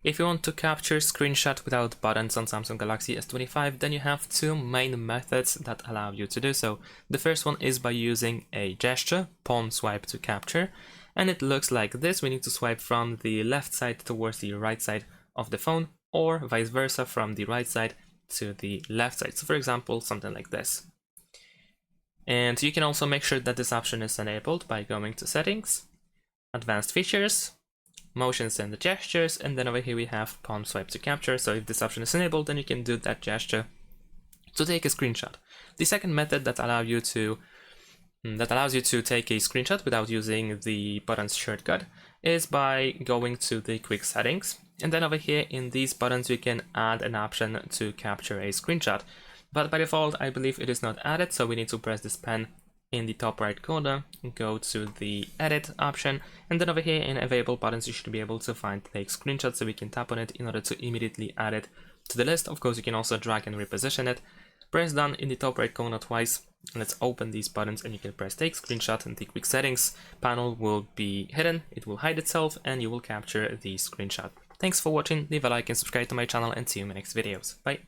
If you want to capture screenshot without buttons on Samsung Galaxy S25, then you have two main methods that allow you to do so. The first one is by using a gesture, palm swipe to capture, and it looks like this. We need to swipe from the left side towards the right side of the phone, or vice versa from the right side to the left side. So for example, something like this. And you can also make sure that this option is enabled by going to Settings, Advanced Features, Motions and the Gestures, and then over here we have palm swipe to capture. So if this option is enabled, then you can do that gesture to take a screenshot. The second method that allows you to take a screenshot without using the buttons shortcut is by going to the quick settings, and then over here in these buttons you can add an option to capture a screenshot, but by default I believe it is not added, so we need to press this pen in the top right corner, go to the edit option, and then over here in available buttons you should be able to find take screenshot, so we can tap on it in order to immediately add it to the list. Of course you can also drag and reposition it. Press done in the top right corner twice. Let's open these buttons and you can press take screenshot, and the quick settings panel will be hidden, it will hide itself, and you will capture the screenshot. Thanks for watching, leave a like and subscribe to my channel, and see you in my next videos. Bye!